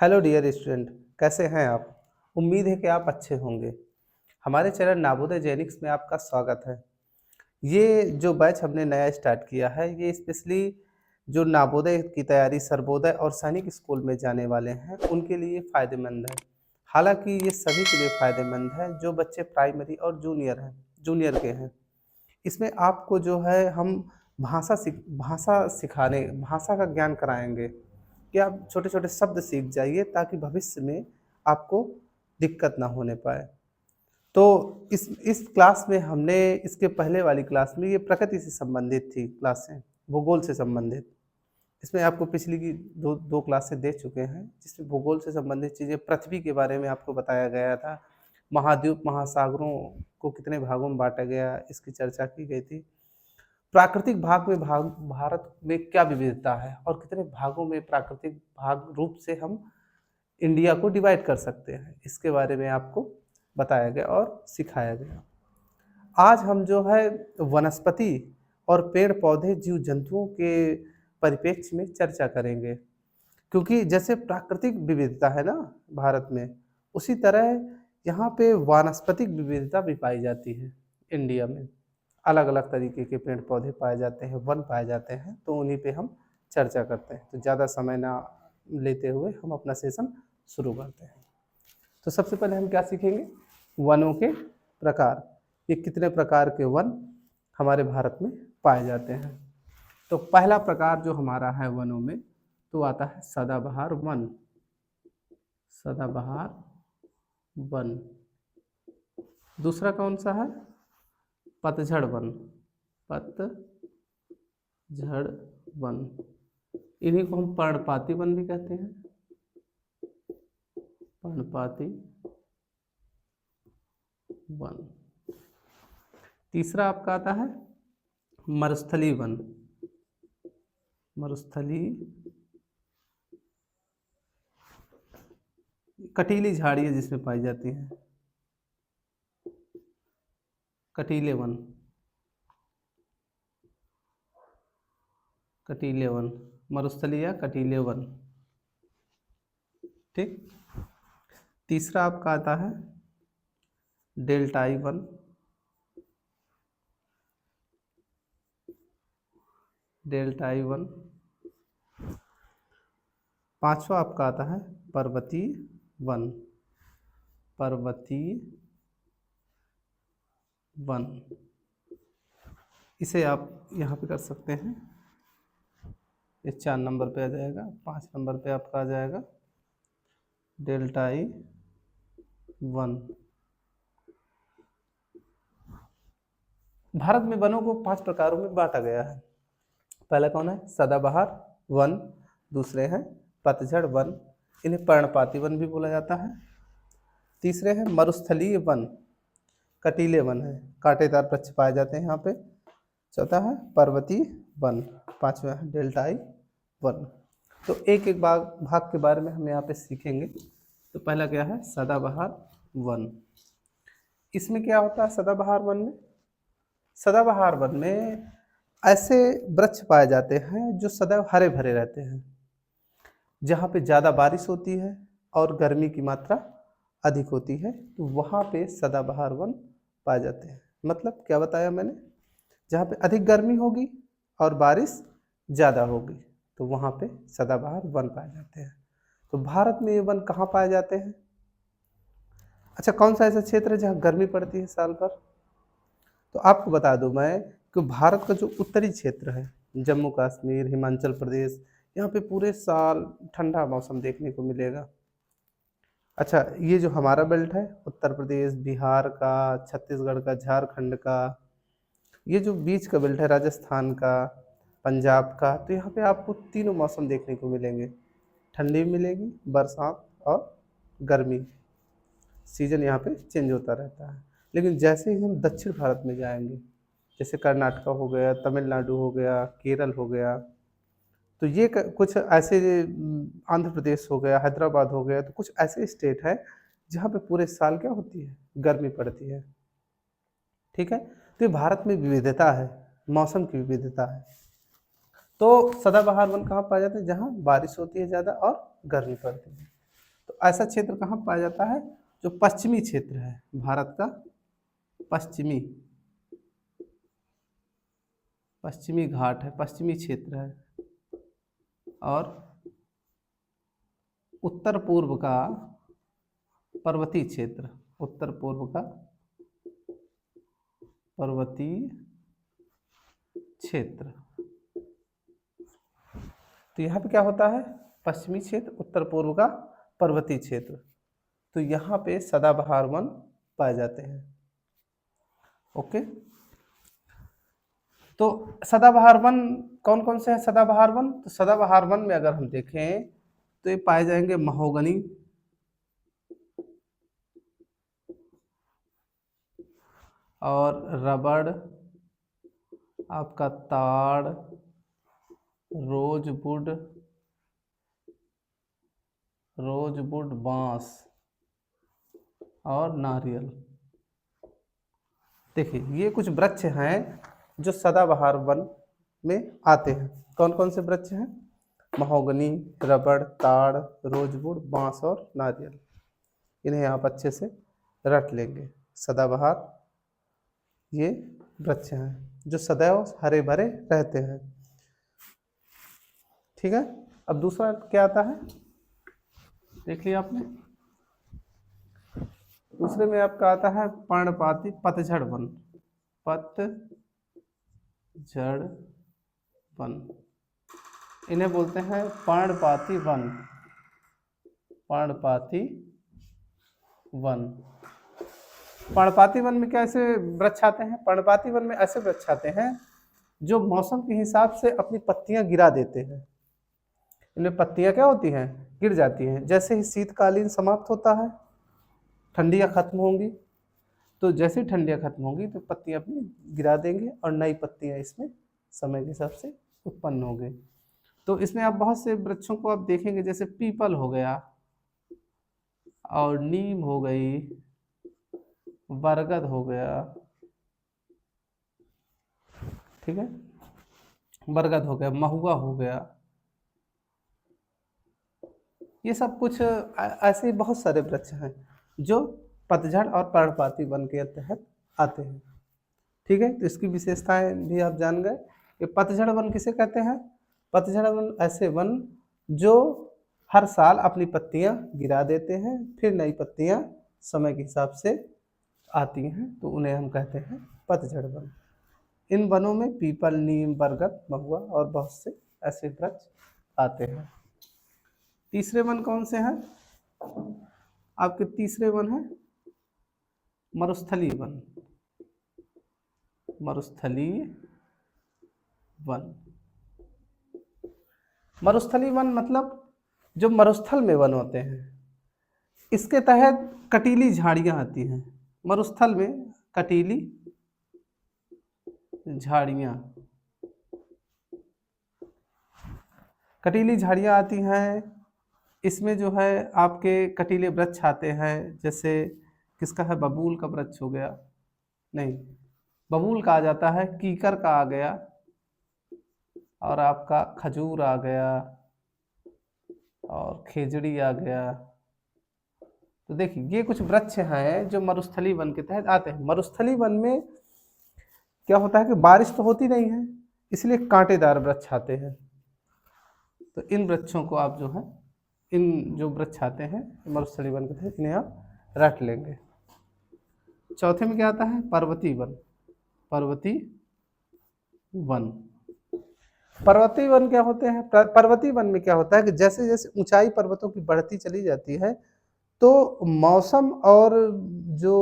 Hello dear student, कैसे हैं आप? उम्मीद है कि आप अच्छे होंगे। हमारे चैनल नावोदय जेनिक्स में आपका स्वागत है। ये जो बैच हमने नया स्टार्ट किया है, ये स्पेशली जो नावोदय की तैयारी सर्वोदय और सैनिक स्कूल में जाने वाले हैं, उनके लिए फ़ायदेमंद है। हालांकि ये सभी के लिए फ़ायदेमंद है जो बच्चे प्राइमरी और जूनियर के हैं। इसमें आपको जो है हम भाषा का ज्ञान कराएंगे कि आप छोटे-छोटे शब्द सीख जाइए ताकि भविष्य में आपको दिक्कत ना होने पाए। तो इस क्लास में हमने इसके पहले वाली क्लास में ये प्रकृति से संबंधित थी क्लासें, भूगोल से संबंधित। इसमें आपको पिछली की दो क्लासें दे चुके हैं, जिसमें भूगोल से संबंधित चीज़ें, पृथ्वी के बारे में आपको बताया गया था। महाद्वीप, महासागरों को कितने भागों में बाँटा गया, इसकी चर्चा की गई थी। प्राकृतिक भाग में भारत में क्या विविधता है और कितने भागों में प्राकृतिक भाग रूप से हम इंडिया को डिवाइड कर सकते हैं, इसके बारे में आपको बताया गया और सिखाया गया। आज हम जो है वनस्पति और पेड़ पौधे जीव जंतुओं के परिप्रेक्ष्य में चर्चा करेंगे, क्योंकि जैसे प्राकृतिक विविधता है ना भारत में, उसी तरह यहाँ पे वानस्पतिक विविधता भी पाई जाती है। इंडिया में अलग अलग तरीके के पेड़ पौधे पाए जाते हैं, वन पाए जाते हैं, तो उन्हीं पे हम चर्चा करते हैं। तो ज़्यादा समय ना लेते हुए हम अपना सेशन शुरू करते हैं। तो सबसे पहले हम क्या सीखेंगे? वनों के प्रकार। ये कितने प्रकार के वन हमारे भारत में पाए जाते हैं। तो पहला प्रकार जो हमारा है वनों में, तो आता है सदाबहार वन। सदाबहार वन। दूसरा कौन सा है? पतझड़ वन। पतझड़ वन। इन्हीं को हम पर्णपाती वन भी कहते हैं। पर्णपाती वन। तीसरा आपका आता है मरुस्थली वन। मरुस्थली कटीली झाड़ियाँ जिसमें पाई जाती हैं। कटीले वन। कटीले वन, मरुस्थली या कटीले वन। ठीक। तीसरा आपका आता है डेल्टाई वन। डेल्टाई वन। पांचवा आपका आता है पर्वतीय वन। पर्वतीय वन। इसे आप यहाँ पे कर सकते हैं। ये 4 नंबर पे आ जाएगा। 5 नंबर पे आपका आ जाएगा डेल्टाई वन। भारत में वनों को 5 प्रकारों में बांटा गया है। पहला कौन है? सदाबहार वन। दूसरे हैं पतझड़ वन, इन्हें पर्णपाती वन भी बोला जाता है। तीसरे हैं मरुस्थलीय वन, कटीले वन है, कांटेदार वृक्ष पाए जाते हैं यहाँ पे। चौथा है पर्वतीय वन। पांचवा है डेल्टाई वन। तो एक एक भाग के बारे में हम यहाँ पे सीखेंगे। तो पहला क्या है? सदाबहार वन। इसमें क्या होता है सदाबहार वन में? सदाबहार वन में ऐसे वृक्ष पाए जाते हैं जो सदैव हरे भरे रहते हैं। जहाँ पे ज़्यादा बारिश होती है और गर्मी की मात्रा अधिक होती है, तो वहाँ पे सदाबहार वन पाए जाते हैं। मतलब क्या बताया मैंने? जहाँ पे अधिक गर्मी होगी और बारिश ज़्यादा होगी, तो वहाँ पे सदाबहार वन पाए जाते हैं। तो भारत में ये वन कहाँ पाए जाते हैं? अच्छा, कौन सा ऐसा क्षेत्र है जहाँ गर्मी पड़ती है साल भर? तो आपको बता दूं मैं कि भारत का जो उत्तरी क्षेत्र है, जम्मू कश्मीर, हिमाचल प्रदेश, यहाँ पे पूरे साल ठंडा मौसम देखने को मिलेगा। अच्छा, ये जो हमारा बेल्ट है, उत्तर प्रदेश, बिहार का, छत्तीसगढ़ का, झारखंड का, ये जो बीच का बेल्ट है, राजस्थान का, पंजाब का, तो यहाँ पे आपको तीनों मौसम देखने को मिलेंगे। ठंडी मिलेगी, बरसात और गर्मी। सीजन यहाँ पे चेंज होता रहता है। लेकिन जैसे ही हम दक्षिण भारत में जाएंगे, जैसे कर्नाटक हो गया, तमिलनाडु हो गया, केरल हो गया, तो ये कुछ ऐसे, आंध्र प्रदेश हो गया, हैदराबाद हो गया, तो कुछ ऐसे स्टेट है जहाँ पे पूरे साल क्या होती है? गर्मी पड़ती है। ठीक है। तो ये भारत में विविधता है, मौसम की विविधता है। तो सदाबहार वन कहाँ पाए जाते हैं? जहाँ बारिश होती है ज़्यादा और गर्मी पड़ती है। तो ऐसा क्षेत्र कहाँ पाया जाता है? जो पश्चिमी क्षेत्र है भारत का, पश्चिमी घाट है, पश्चिमी क्षेत्र है, और उत्तर पूर्व का पर्वतीय क्षेत्र, उत्तर पूर्व का पर्वतीय क्षेत्र। तो यहाँ पे क्या होता है? पश्चिमी क्षेत्र, उत्तर पूर्व का पर्वतीय क्षेत्र। तो यहाँ पे सदाबहार वन पाए जाते हैं। ओके, तो सदाबहार वन कौन कौन से हैं? सदाबहार वन, तो सदाबहार वन में अगर हम देखें तो ये पाए जाएंगे महोगनी, और रबड़, आपका ताड़, रोजवुड, बांस और नारियल। देखिए ये कुछ वृक्ष हैं जो सदाबहार वन में आते हैं। कौन कौन से वृक्ष हैं? महोगनी, रबड़, ताड़, रोजवुड, बांस और नारियल। इन्हें आप अच्छे से रट लेंगे। सदाबहार ये वृक्ष हैं जो सदैव हरे भरे रहते हैं। ठीक है, अब दूसरा क्या आता है देख लिया आपने। दूसरे में आपका आता है पर्णपाती पतझड़ वन, पतझड़ वन, इन्हें बोलते हैं पर्णपाती वन, पर्णपाती वन। पर्णपाती वन में कैसे वृक्ष आते हैं? पर्णपाती वन में ऐसे वृक्ष आते हैं जो मौसम के हिसाब से अपनी पत्तियां गिरा देते हैं। इनमें पत्तियां क्या होती हैं? गिर जाती हैं। जैसे ही शीतकालीन समाप्त होता है, ठंडियां खत्म होंगी, तो जैसे ही ठंडियां खत्म होंगी तो पत्तियां अपनी गिरा देंगे और नई पत्तियां इसमें समय के हिसाब से उत्पन्न होंगी। तो इसमें आप बहुत से वृक्षों को आप देखेंगे, जैसे पीपल हो गया और नीम हो गई, बरगद हो गया, ठीक है, बरगद हो गया, महुआ हो गया, ये सब कुछ ऐसे बहुत सारे वृक्ष हैं जो पतझड़ और पर्णपाती वन के तहत आते हैं। ठीक है, तो इसकी विशेषताएं भी आप जान गए कि पतझड़ वन किसे कहते हैं? पतझड़ वन ऐसे वन जो हर साल अपनी पत्तियां गिरा देते हैं, फिर नई पत्तियां समय के हिसाब से आती हैं, तो उन्हें हम कहते हैं पतझड़ वन। इन वनों में पीपल, नीम, बरगद, महुआ और बहुत से ऐसे वृक्ष आते हैं। तीसरे वन कौन से हैं आपके? तीसरे वन है मरुस्थलीय वन, मरुस्थलीय वन। मरुस्थलीय वन मतलब जो मरुस्थल में वन होते हैं, इसके तहत कटीली झाड़ियां आती हैं। मरुस्थल में कटीली झाड़ियां आती हैं। इसमें जो है आपके कटीले वृक्ष आते हैं, जैसे किसका है? बबूल का वृक्ष हो गया, नहीं बबूल का आ जाता है, कीकर का आ गया, और आपका खजूर आ गया, और खेजड़ी आ गया। तो देखिए ये कुछ वृक्ष हैं जो मरुस्थलीय वन के तहत आते हैं। मरुस्थलीय वन में क्या होता है कि बारिश तो होती नहीं है, इसलिए कांटेदार वृक्ष आते हैं। तो इन वृक्षों को आप जो है, इन जो वृक्ष आते हैं मरुस्थलीय वन के तहत, इन्हें आप रट लेंगे। चौथे में क्या आता है? पर्वतीय वन, पर्वतीय वन। पर्वतीय वन क्या होते हैं? पर्वतीय वन में क्या होता है कि जैसे जैसे ऊंचाई पर्वतों की बढ़ती चली जाती है, तो मौसम और जो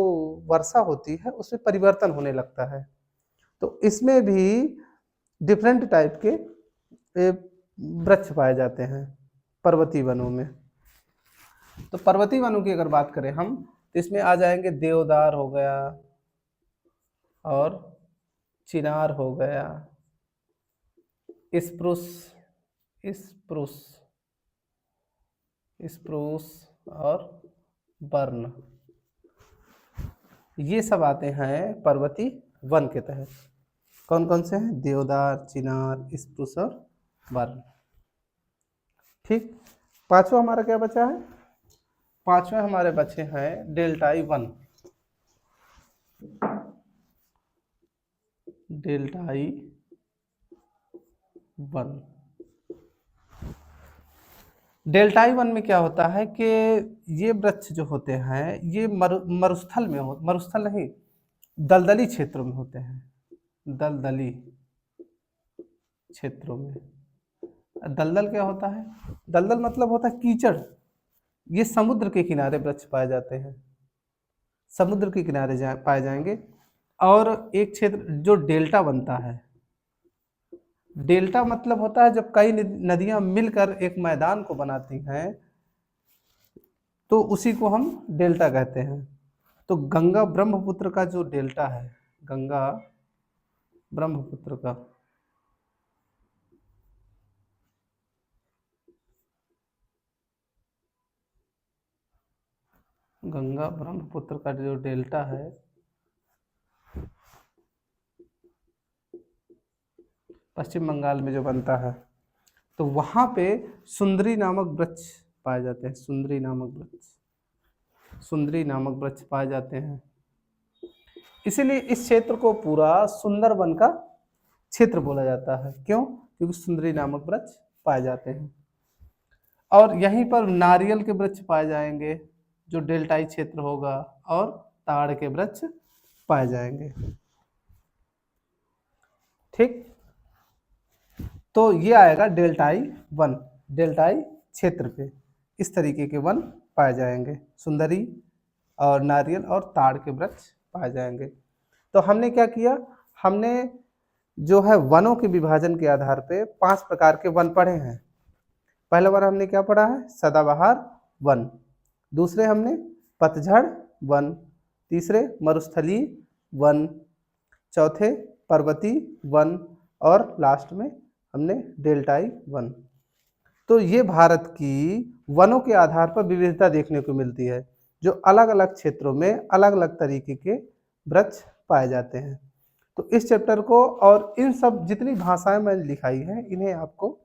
वर्षा होती है उसमें परिवर्तन होने लगता है। तो इसमें भी डिफरेंट टाइप के वृक्ष पाए जाते हैं पर्वतीय वनों में। तो पर्वतीय वनों की अगर बात करें हम, तो इसमें आ जाएंगे देवदार हो गया, और चिनार हो गया, स्प्रूस और बर्न, ये सब आते हैं पर्वतीय वन के तहत। कौन कौन से हैं? देवदार, चिनार, स्प्रूस और बर्न। ठीक, पांचवा हमारा क्या बचा है? पांचवें हमारे बचे हैं डेल्टाई वन। डेल्टाई वन। डेल्टाई वन में क्या होता है कि ये वृक्ष जो होते हैं ये मरुस्थल में मरुस्थल नहीं, दलदली क्षेत्रों में होते हैं। दलदली क्षेत्रों में। दलदल क्या होता है? दलदल मतलब होता है कीचड़। ये समुद्र के किनारे वृक्ष पाए जाते हैं, समुद्र के किनारे पाए जाएंगे। और एक क्षेत्र जो डेल्टा बनता है, डेल्टा मतलब होता है जब कई नदियां मिलकर एक मैदान को बनाती हैं तो उसी को हम डेल्टा कहते हैं। तो गंगा ब्रह्मपुत्र का जो डेल्टा है, गंगा ब्रह्मपुत्र का, गंगा ब्रह्मपुत्र का जो डेल्टा है पश्चिम बंगाल में जो बनता है, तो वहां पे सुंदरी नामक वृक्ष पाए जाते हैं। सुंदरी नामक वृक्ष, सुंदरी नामक वृक्ष पाए जाते हैं। इसीलिए इस क्षेत्र को पूरा सुंदरवन का क्षेत्र बोला जाता है। क्यों? क्योंकि सुंदरी नामक वृक्ष पाए जाते हैं। और यहीं पर नारियल के वृक्ष पाए जाएंगे जो डेल्टाई क्षेत्र होगा, और ताड़ के वृक्ष पाए जाएंगे। ठीक, तो ये आएगा डेल्टाई वन। डेल्टाई क्षेत्र पे इस तरीके के वन पाए जाएंगे, सुंदरी और नारियल और ताड़ के वृक्ष पाए जाएंगे। तो हमने क्या किया, हमने जो है वनों के विभाजन के आधार पे 5 प्रकार के वन पढ़े हैं। पहला वन हमने क्या पढ़ा है? सदाबहार वन। दूसरे हमने पतझड़ वन। तीसरे मरुस्थलीय वन। चौथे पर्वतीय वन। और लास्ट में हमने डेल्टाई वन। तो ये भारत की वनों के आधार पर विविधता देखने को मिलती है, जो अलग अलग क्षेत्रों में अलग अलग तरीके के वृक्ष पाए जाते हैं। तो इस चैप्टर को और इन सब जितनी भाषाएं मैंने लिखाई हैं इन्हें आपको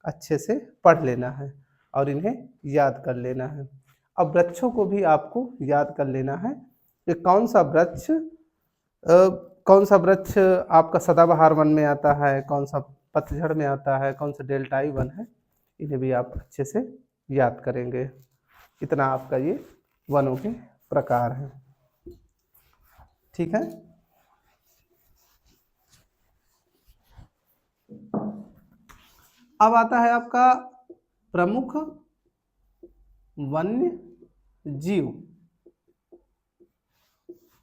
अच्छे से पढ़ लेना है और इन्हें याद कर लेना है। अब वृक्षों को भी आपको याद कर लेना है कि कौन सा वृक्ष आपका सदाबहार वन में आता है, कौन सा पतझड़ में आता है, कौन सा डेल्टाई वन है, इन्हें भी आप अच्छे से याद करेंगे। इतना आपका ये वनों के प्रकार हैं। ठीक है, अब आता है आपका प्रमुख वन्य जीव।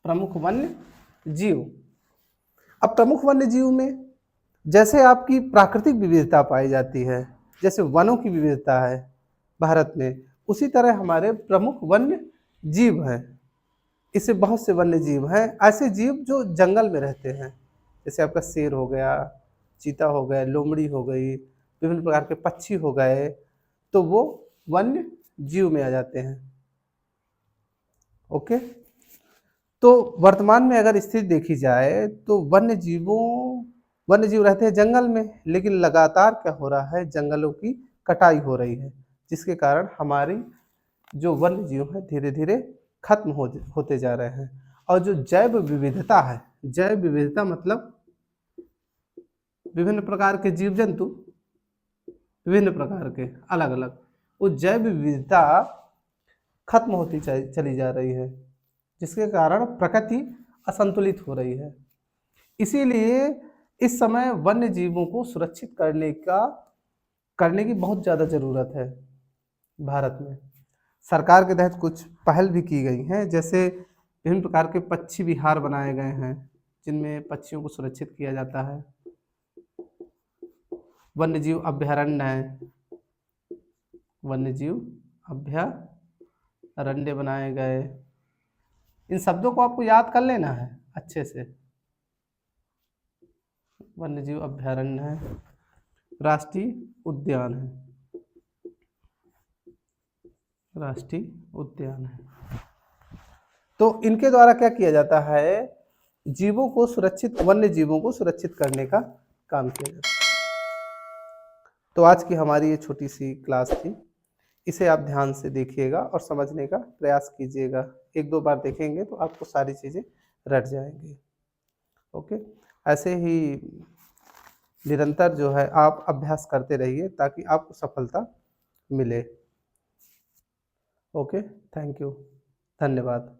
प्रमुख वन्य जीव। अब प्रमुख वन्य जीव में जैसे आपकी प्राकृतिक विविधता पाई जाती है, जैसे वनों की विविधता है भारत में, उसी तरह हमारे प्रमुख वन्य जीव हैं। इससे बहुत से वन्य जीव हैं, ऐसे जीव जो जंगल में रहते हैं, जैसे आपका शेर हो गया, चीता हो गया, लोमड़ी हो गई, विभिन्न प्रकार के पक्षी हो गए, तो वो वन्य जीव में आ जाते हैं। ओके, तो वर्तमान में अगर स्थिति देखी जाए तो वन्य जीव रहते हैं जंगल में, लेकिन लगातार क्या हो रहा है, जंगलों की कटाई हो रही है, जिसके कारण हमारी जो वन्य जीव है धीरे धीरे खत्म होते जा रहे हैं। और जो जैव विविधता है, जैव विविधता मतलब विभिन्न प्रकार के जीव जंतु, विभिन्न प्रकार के अलग अलग, वो जैव विविधता खत्म होती चली जा रही है, जिसके कारण प्रकृति असंतुलित हो रही है। इसीलिए इस समय वन्य जीवों को सुरक्षित करने की बहुत ज़्यादा ज़रूरत है। भारत में सरकार के तहत कुछ पहल भी की गई हैं, जैसे विभिन्न प्रकार के पक्षी विहार बनाए गए हैं जिनमें पक्षियों को सुरक्षित किया जाता है। वन्यजीव अभ्यारण्य है, वन्यजीव अभ्यारण्य बनाए गए। इन शब्दों को आपको याद कर लेना है अच्छे से। वन्यजीव अभ्यारण्य है, राष्ट्रीय उद्यान है, राष्ट्रीय उद्यान है। तो इनके द्वारा क्या किया जाता है, जीवों को सुरक्षित, वन्य जीवों को सुरक्षित करने का काम किया जाता है। तो आज की हमारी ये छोटी सी क्लास थी, इसे आप ध्यान से देखिएगा और समझने का प्रयास कीजिएगा। एक दो बार देखेंगे तो आपको सारी चीज़ें रट जाएंगी। ओके, ऐसे ही निरंतर जो है आप अभ्यास करते रहिए ताकि आपको सफलता मिले। ओके, थैंक यू, धन्यवाद।